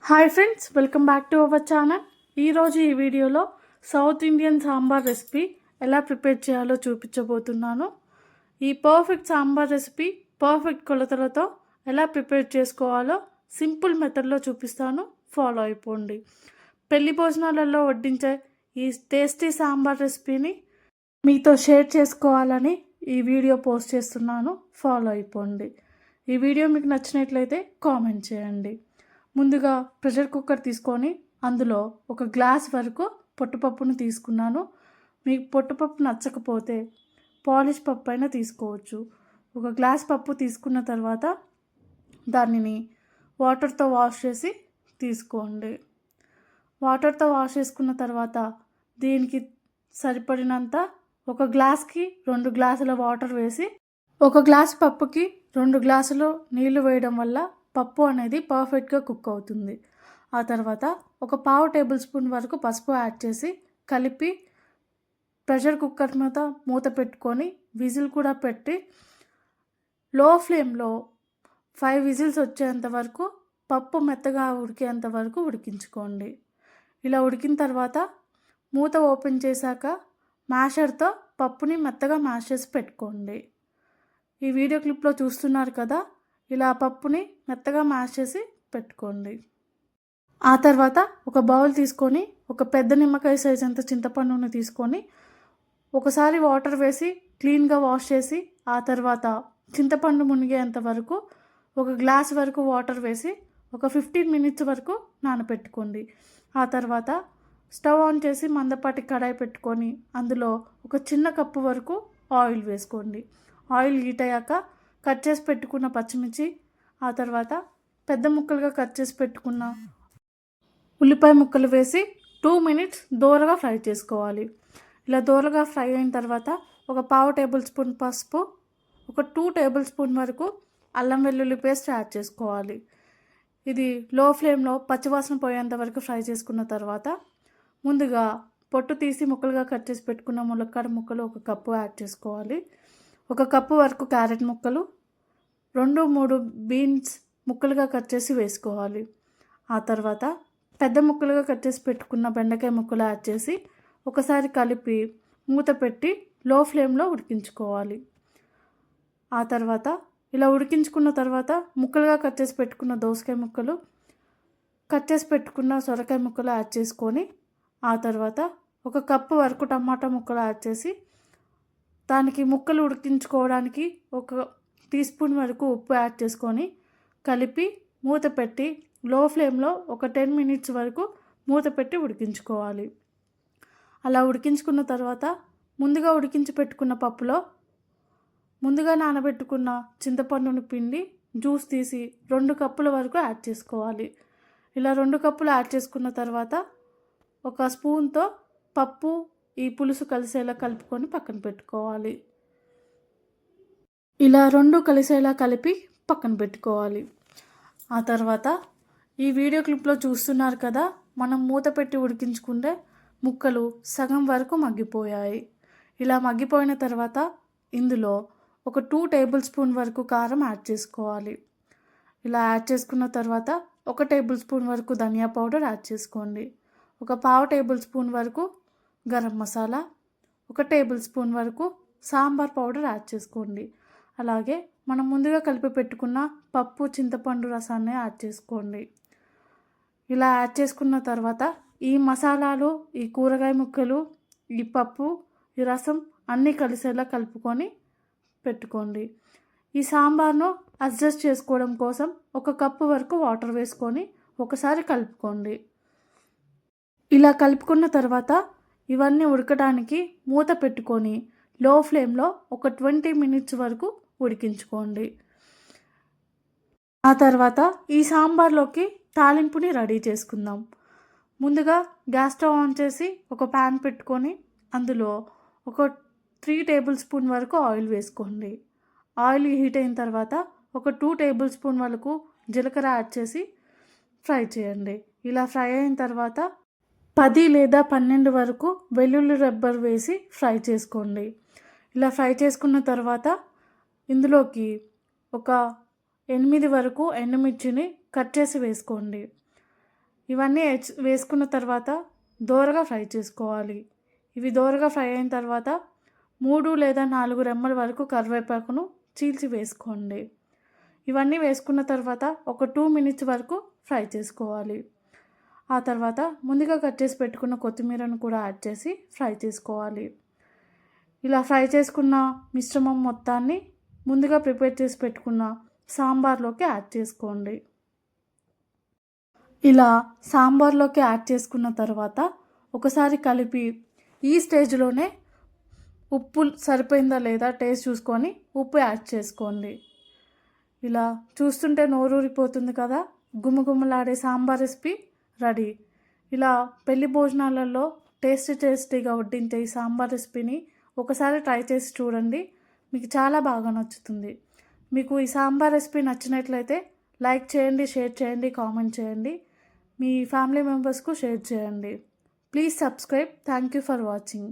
Hi friends, welcome back to our channel. ఈరోజు ఈ వీడియోలో సౌత్ ఇండియన్ సాంబార్ రెసిపీ ఎలా ప్రిపేర్ చేయాలో చూపించబోతున్నాను. ఈ పర్ఫెక్ట్ సాంబార్ రెసిపీ పర్ఫెక్ట్ కొలతలతో ఎలా ప్రిపేర్ చేసుకోవాలో సింపుల్ మెథడ్లో చూపిస్తాను, ఫాలో అయిపోండి. పెళ్లి భోజనాలలో వడ్డించే ఈ టేస్టీ సాంబార్ రెసిపీని మీతో షేర్ చేసుకోవాలని ఈ వీడియో పోస్ట్ చేస్తున్నాను, ఫాలో అయిపోండి. ఈ వీడియో మీకు నచ్చినట్లయితే కామెంట్ చేయండి. ముందుగా ప్రెషర్ కుక్కర్ తీసుకొని అందులో ఒక గ్లాస్ వరకు పొట్టుపప్పును తీసుకున్నాను. మీకు పొట్టుపప్పు నచ్చకపోతే పాలిష్ పప్పు అయినా తీసుకోవచ్చు. ఒక గ్లాస్ పప్పు తీసుకున్న తర్వాత దానిని వాటర్తో వాష్ చేసి తీసుకోండి. వాటర్తో వాష్ చేసుకున్న తర్వాత దీనికి సరిపడినంత ఒక గ్లాస్కి 2 గ్లాసుల వాటర్ వేసి, ఒక గ్లాస్ పప్పుకి 2 గ్లాసులు నీళ్లు వేయడం వల్ల పప్పు అనేది పర్ఫెక్ట్గా కుక్ అవుతుంది. ఆ తర్వాత ఒక 1/2 టేబుల్ స్పూన్ వరకు పసుపు యాడ్ చేసి కలిపి ప్రెషర్ కుక్కర్ మీద మూత పెట్టుకొని విజిల్ కూడా పెట్టి లో ఫ్లేమ్లో 5 విజిల్స్ వచ్చేంత వరకు పప్పు మెత్తగా ఉడికేంత వరకు ఉడికించుకోండి. ఇలా ఉడికిన తర్వాత మూత ఓపెన్ చేశాక మ్యాషర్తో పప్పుని మెత్తగా మ్యాష్ చేసి పెట్టుకోండి. ఈ వీడియో క్లిప్లో చూస్తున్నారు కదా, ఇలా పప్పుని మెత్తగా మ్యాష్ చేసి పెట్టుకోండి. ఆ తర్వాత ఒక బౌల్ తీసుకొని ఒక పెద్ద నిమ్మకాయ సైజ్ అంత చింతపండుని తీసుకొని ఒకసారి వాటర్ వేసి క్లీన్గా వాష్ చేసి, ఆ తర్వాత చింతపండు మునిగేంత వరకు ఒక గ్లాస్ వరకు వాటర్ వేసి ఒక 15 మినిట్స్ వరకు నానబెట్టుకోండి. ఆ తర్వాత స్టవ్ ఆన్ చేసి మందపాటి కడాయి పెట్టుకొని అందులో ఒక చిన్న కప్పు వరకు ఆయిల్ వేసుకోండి. ఆయిల్ హీట్ అయ్యాక కట్ చేసి పెట్టుకున్న పచ్చిమిర్చి, ఆ తర్వాత పెద్ద ముక్కలుగా కట్ చేసి పెట్టుకున్న ఉల్లిపాయ ముక్కలు వేసి 2 మినిట్స్ దోరగా ఫ్రై చేసుకోవాలి. ఇలా దోరగా ఫ్రై అయిన తర్వాత ఒక 1/2 టేబుల్ స్పూన్ పసుపు, ఒక 2 టేబుల్ స్పూన్ వరకు అల్లం వెల్లుల్లి పేస్ట్ యాడ్ చేసుకోవాలి. ఇది లో ఫ్లేమ్లో పచ్చివాసన పోయేంత వరకు ఫ్రై చేసుకున్న తర్వాత ముందుగా పొట్టు తీసి ముక్కలుగా కట్ చేసి పెట్టుకున్న ములక్కాడ ముక్కలు 1 కప్పు యాడ్ చేసుకోవాలి. 1 కప్పు వరకు క్యారెట్ ముక్కలు, 2-3 బీన్స్ ముక్కలుగా కట్ చేసి వేసుకోవాలి. ఆ తర్వాత పెద్ద ముక్కలుగా కట్ చేసి పెట్టుకున్న బెండకాయ ముక్కలు యాడ్ చేసి ఒకసారి కలిపి మూత పెట్టి లో ఫ్లేమ్లో ఉడికించుకోవాలి. ఆ తర్వాత ఇలా ఉడికించుకున్న తర్వాత ముక్కలుగా కట్ చేసి పెట్టుకున్న దోసకాయ ముక్కలు, కట్ చేసి పెట్టుకున్న సొరకాయ ముక్కలు యాడ్ చేసుకొని, ఆ తర్వాత 1 కప్పు వరకు టమాటా ముక్కలు యాడ్ చేసి దానికి ముక్కలు ఉడికించుకోవడానికి 1 టీ స్పూన్ వరకు ఉప్పు యాడ్ చేసుకొని కలిపి మూత పెట్టి లో ఫ్లేమ్లో ఒక 10 మినిట్స్ వరకు మూత పెట్టి ఉడికించుకోవాలి. అలా ఉడికించుకున్న తర్వాత ముందుగా ఉడికించి పెట్టుకున్న పప్పులో ముందుగా నానబెట్టుకున్న చింతపండుని పిండి జ్యూస్ తీసి 2 కప్పుల వరకు యాడ్ చేసుకోవాలి. ఇలా 2 కప్పులు యాడ్ చేసుకున్న తర్వాత ఒక స్పూన్తో పప్పు ఈ పులుసు కలిసేలా కలుపుకొని పక్కన పెట్టుకోవాలి. ఇలా 2 కలిసేలా కలిపి పక్కన పెట్టుకోవాలి. ఆ తర్వాత ఈ వీడియో క్లిప్లో చూస్తున్నారు కదా, మనం మూత పెట్టి ఉడికించుకుంటే ముక్కలు సగం వరకు మగ్గిపోయాయి. ఇలా మగ్గిపోయిన తర్వాత ఇందులో ఒక 2 టేబుల్ స్పూన్ వరకు కారం యాడ్ చేసుకోవాలి. ఇలా యాడ్ చేసుకున్న తర్వాత 1 టేబుల్ స్పూన్ వరకు ధనియా పౌడర్ యాడ్ చేసుకోండి. ఒక 1/2 టేబుల్ స్పూన్ వరకు గరం మసాలా, 1 టేబుల్ స్పూన్ వరకు సాంబార్ పౌడర్ యాడ్ చేసుకోండి. అలాగే మనం ముందుగా కలిపి పెట్టుకున్న పప్పు చింతపండు రసాన్ని యాడ్ చేసుకోండి. ఇలా యాడ్ చేసుకున్న తర్వాత ఈ మసాలాలు, ఈ కూరగాయ ముక్కలు, ఈ పప్పు, ఈ రసం అన్నీ కలిసేలా కలుపుకొని పెట్టుకోండి. ఈ సాంబార్ను అడ్జస్ట్ చేసుకోవడం కోసం 1 కప్పు వరకు వాటర్ వేసుకొని ఒకసారి కలుపుకోండి. ఇలా కలుపుకున్న తర్వాత ఇవన్నీ ఉడకడానికి మూత పెట్టుకొని లో ఫ్లేమ్లో ఒక 20 మినిట్స్ వరకు ఉడికించుకోండి. ఆ తర్వాత ఈ సాంబార్లోకి తాలింపుని రెడీ చేసుకుందాం. ముందుగా గ్యాస్ స్టవ్ ఆన్ చేసి ఒక ప్యాన్ పెట్టుకొని అందులో ఒక 3 టేబుల్ స్పూన్ వరకు ఆయిల్ వేసుకోండి. ఆయిల్ హీట్ అయిన తర్వాత ఒక 2 టేబుల్ స్పూన్ వరకు జీలకర్ర యాడ్ చేసి ఫ్రై చేయండి. ఇలా ఫ్రై అయిన తర్వాత 10 లేదా 12 వరకు వెల్లుల్లి రెబ్బర్ వేసి ఫ్రై చేసుకోండి. ఇలా ఫ్రై చేసుకున్న తర్వాత ఇందులోకి ఒక 8 వరకు ఎండుమిర్చిని కట్ చేసి వేసుకోండి. ఇవన్నీ వేసుకున్న తర్వాత దోరగా ఫ్రై చేసుకోవాలి. ఇవి దోరగా ఫ్రై అయిన తర్వాత 3 లేదా 4 రెమ్మల వరకు కరివేపాకును చీల్చి వేసుకోండి. ఇవన్నీ వేసుకున్న తర్వాత ఒక 2 మినిట్స్ వరకు ఫ్రై చేసుకోవాలి. ఆ తర్వాత ముందుగా కట్ చేసి పెట్టుకున్న కొత్తిమీరను కూడా యాడ్ చేసి ఫ్రై చేసుకోవాలి. ఇలా ఫ్రై చేసుకున్న మిశ్రమం మొత్తాన్ని ముందుగా ప్రిపేర్ చేసి పెట్టుకున్న సాంబార్లోకి యాడ్ చేసుకోండి. ఇలా సాంబార్లోకి యాడ్ చేసుకున్న తర్వాత ఒకసారి కలిపి ఈ స్టేజ్లోనే ఉప్పు సరిపోయిందా లేదా టేస్ట్ చూసుకొని ఉప్పు యాడ్ చేసుకోండి. ఇలా చూస్తుంటే నోరూరిపోతుంది కదా, గుమగుమలాడే సాంబార్ రెసిపీ రెడీ. ఇలా పెళ్లి భోజనాలలో టేస్టీగా వడ్డించే ఈ సాంబార్ రెసిపీని ఒకసారి ట్రై చేసి చూడండి, మీకు చాలా బాగా నచ్చుతుంది. మీకు ఈ సాంబార్ రెసిపీ నచ్చినట్లయితే లైక్ చేయండి, షేర్ చేయండి, కామెంట్ చేయండి, మీ ఫ్యామిలీ మెంబర్స్కు షేర్ చేయండి. Please subscribe. Thank you for watching.